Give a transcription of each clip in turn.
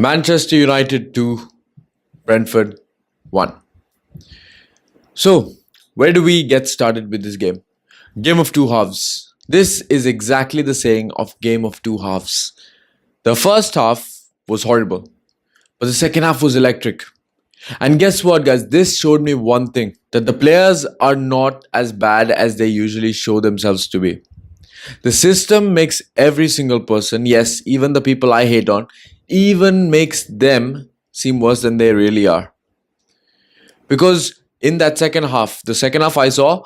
Manchester United 2, Brentford 1. So, where do we get started with this game? Game of two halves. This is exactly the saying of game of two halves. The first half was horrible, but the second half was electric. And guess what, guys? This showed me one thing, that the players are not as bad as they usually show themselves to be. The system makes every single person, yes, even the people I hate on, even makes them seem worse than they really are. Because in that second half, the second half I saw,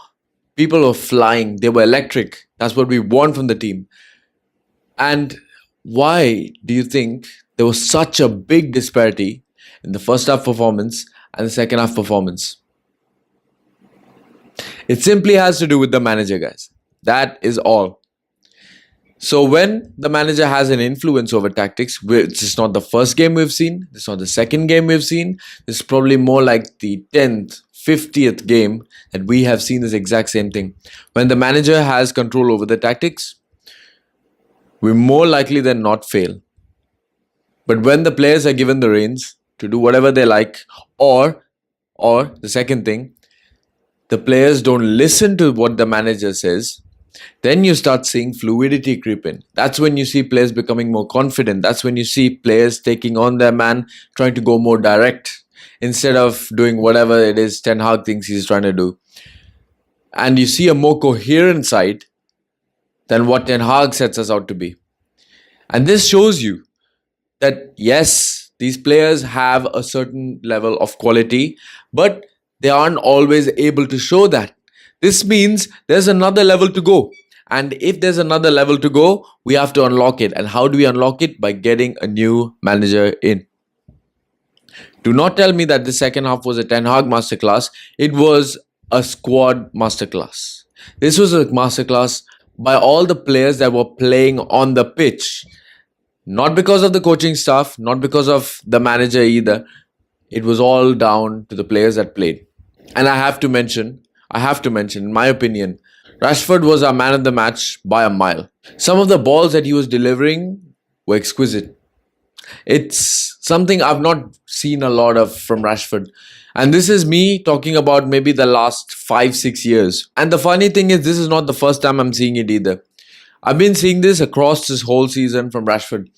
people were flying, they were electric. That's what we want from the team. And why do you think there was such a big disparity in the first half performance and the second half performance? It simply has to do with the manager, guys. That is all. So when the manager has an influence over tactics, which is not the first game we've seen, this is not the second game we've seen, this is probably more like the 10th, 50th game that we have seen this exact same thing. When the manager has control over the tactics, we more likely than not fail. But when the players are given the reins to do whatever they like, or the second thing, the players don't listen to what the manager says, then you start seeing fluidity creep in. That's when you see players becoming more confident. That's when you see players taking on their man, trying to go more direct instead of doing whatever it is Ten Hag thinks he's trying to do. And you see a more coherent side than what Ten Hag sets us out to be. And this shows you that yes, these players have a certain level of quality, but they aren't always able to show that. This means there's another level to go. And if there's another level to go, we have to unlock it. And how do we unlock it? By getting a new manager in. Do not tell me that the second half was a Ten Hag masterclass. It was a squad masterclass. This was a masterclass by all the players that were playing on the pitch. Not because of the coaching staff, not because of the manager either. It was all down to the players that played. And I have to mention, in my opinion, Rashford was our man of the match by a mile. Some of the balls that he was delivering were exquisite. It's something I've not seen a lot of from Rashford. And this is me talking about maybe the last 5-6 years. And the funny thing is, this is not the first time I'm seeing it either. I've been seeing this across this whole season from Rashford.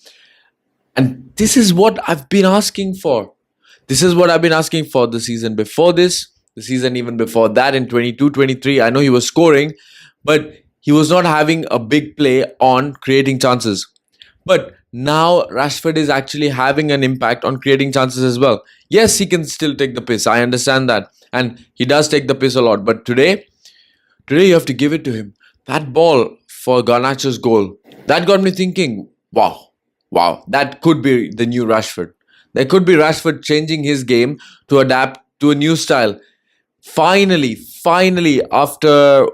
And this is what I've been asking for. This is what I've been asking for the season before this, the season even before that in 22-23. I know he was scoring, but he was not having a big play on creating chances. But now Rashford is actually having an impact on creating chances as well. Yes, he can still take the piss. I understand that. And he does take the piss a lot. But today you have to give it to him. That ball for Garnacho's goal, that got me thinking, wow, that could be the new Rashford. There could be Rashford changing his game to adapt to a new style. Finally, after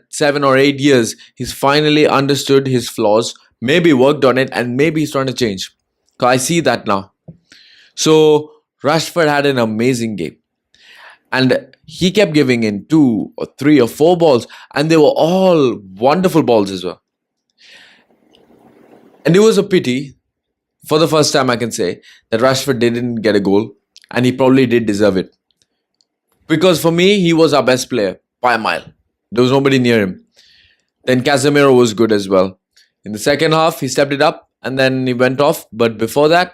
7 or 8 years, he's finally understood his flaws, maybe worked on it, and maybe he's trying to change. I see that now. So Rashford had an amazing game. And he kept giving in 2 or 3 or 4 balls, and they were all wonderful balls as well. And it was a pity, for the first time I can say, that Rashford didn't get a goal, and he probably did deserve it. Because for me, he was our best player by a mile. There was nobody near him. Then Casemiro was good as well. In the second half, he stepped it up and then he went off. But before that,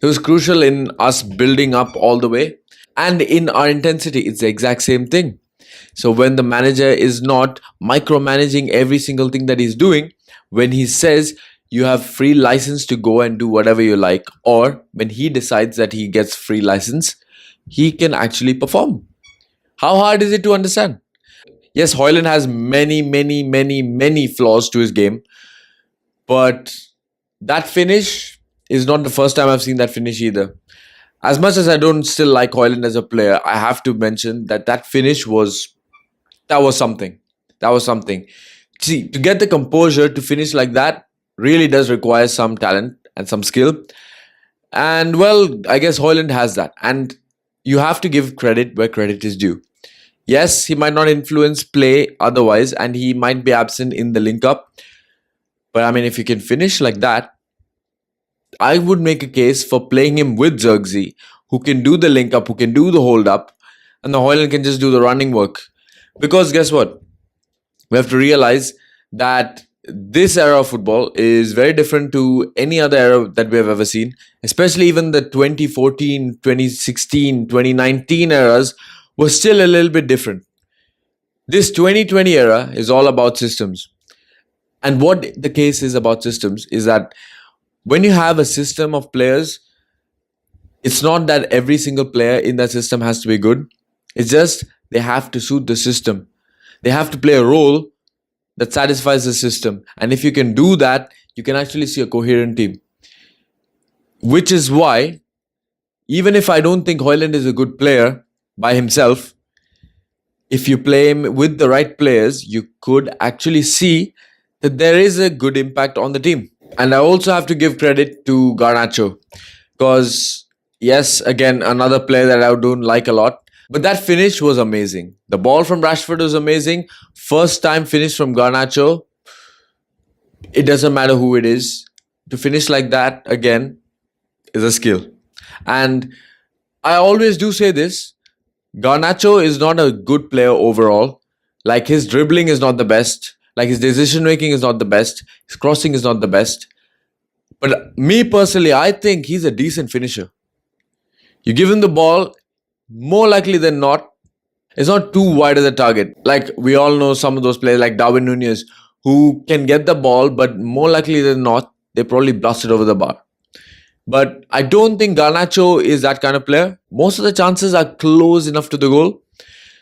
it was crucial in us building up all the way. And in our intensity, it's the exact same thing. So when the manager is not micromanaging every single thing that he's doing, when he says you have free license to go and do whatever you like, or when he decides that he gets free license, he can actually perform. How hard is it to understand? Yes, Højlund has many flaws to his game. But that finish is not the first time I've seen that finish either. As much as I don't still like Højlund as a player, I have to mention that finish was something. That was something. See, to get the composure to finish like that really does require some talent and some skill. And well, I guess Højlund has that. And you have to give credit where credit is due. Yes, he might not influence play otherwise, and he might be absent in the link-up. But I mean, if you can finish like that, I would make a case for playing him with Zirkzee, who can do the link up, who can do the hold up, and the Højlund can just do the running work. Because guess what? We have to realize that this era of football is very different to any other era that we have ever seen, especially even the 2014, 2016, 2019 eras were still a little bit different. This 2020 era is all about systems. And what the case is about systems is that when you have a system of players, it's not that every single player in that system has to be good. It's just they have to suit the system. They have to play a role that satisfies the system. And if you can do that, you can actually see a coherent team. Which is why, even if I don't think Højlund is a good player by himself, if you play him with the right players, you could actually see that there is a good impact on the team. And I also have to give credit to Garnacho, because yes, again, another player that I don't like a lot. But that finish was amazing. The ball from Rashford was amazing. First time finish from Garnacho. It doesn't matter who it is. To finish like that, again, is a skill. And I always do say this. Garnacho is not a good player overall. Like, his dribbling is not the best. Like, his decision making is not the best. His crossing is not the best. But me personally, I think he's a decent finisher. You give him the ball, more likely than not, it's not too wide of the target. Like, we all know some of those players like Darwin Nunez who can get the ball, but more likely than not, they probably blast it over the bar. But I don't think Garnacho is that kind of player. Most of the chances are close enough to the goal.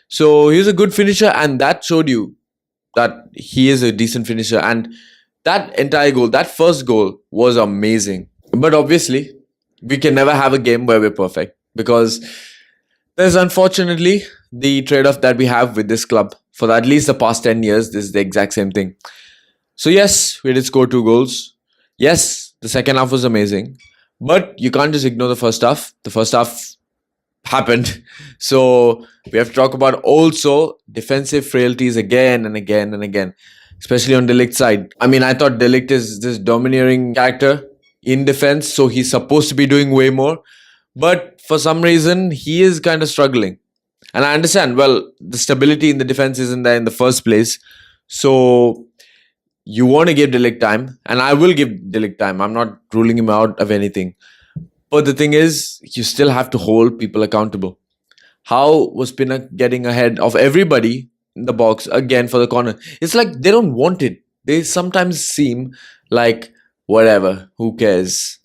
So he's a good finisher, and that showed you that he is a decent finisher. And that entire goal, that first goal, was amazing. But obviously, we can never have a game where we're perfect, because there's unfortunately the trade-off that we have with this club. For at least the past 10 years, this is the exact same thing. So yes, we did score 2 goals. Yes, the second half was amazing. But you can't just ignore the first half. The first half happened. So we have to talk about also defensive frailties again and again and again, especially on De Ligt's side. I mean, I thought De Ligt is this domineering character in defense, so he's supposed to be doing way more. But for some reason, he is kind of struggling. And I understand, well, the stability in the defense isn't there in the first place. So you want to give De Ligt time, and I will give De Ligt time. I'm not ruling him out of anything. But the thing is, you still have to hold people accountable. How was Pinnock getting ahead of everybody in the box again for the corner? It's like they don't want it. They sometimes seem like, whatever, who cares?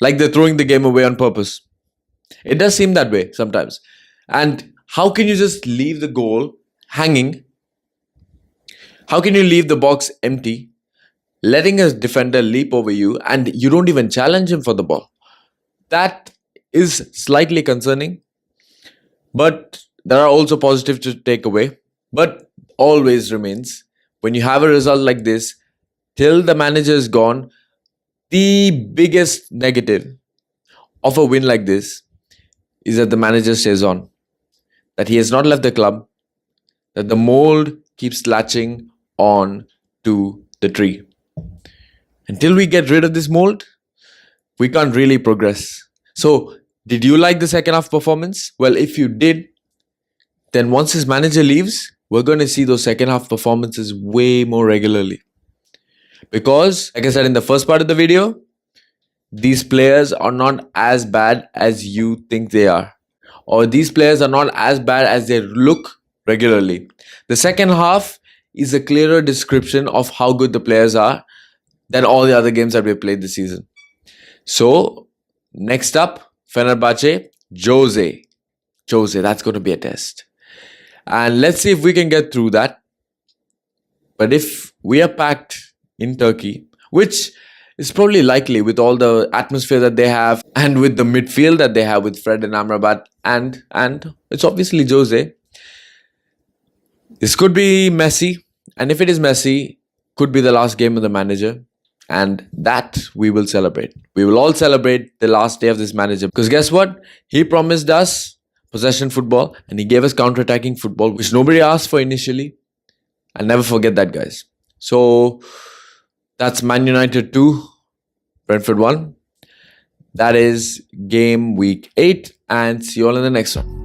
Like they're throwing the game away on purpose. It does seem that way sometimes. And how can you just leave the goal hanging? How can you leave the box empty, letting a defender leap over you, and you don't even challenge him for the ball? That is slightly concerning. But there are also positives to take away. But always remains, when you have a result like this, till the manager is gone, the biggest negative of a win like this is that the manager stays on. That he has not left the club. That the mold keeps latching on to the tree. Until we get rid of this mold, we can't really progress. So, did you like the second half performance? Well, if you did, then once his manager leaves, we're going to see those second half performances way more regularly. Because, like I said in the first part of the video, these players are not as bad as you think they are. Or these players are not as bad as they look regularly. The second half is a clearer description of how good the players are than all the other games that we played this season. So, next up, Fenerbahce, Jose. Jose, that's going to be a test. And let's see if we can get through that. But if we are packed in Turkey, which is probably likely with all the atmosphere that they have and with the midfield that they have with Fred and Amrabat and it's obviously Jose, this could be messy. And if it is messy, could be the last game of the manager. And that we will celebrate. We will all celebrate the last day of this manager. Because guess what? He promised us possession football and he gave us counter-attacking football, which nobody asked for initially. I'll never forget that, guys. So that's Man United 2, Brentford 1. That is game week 8, and see you all in the next one.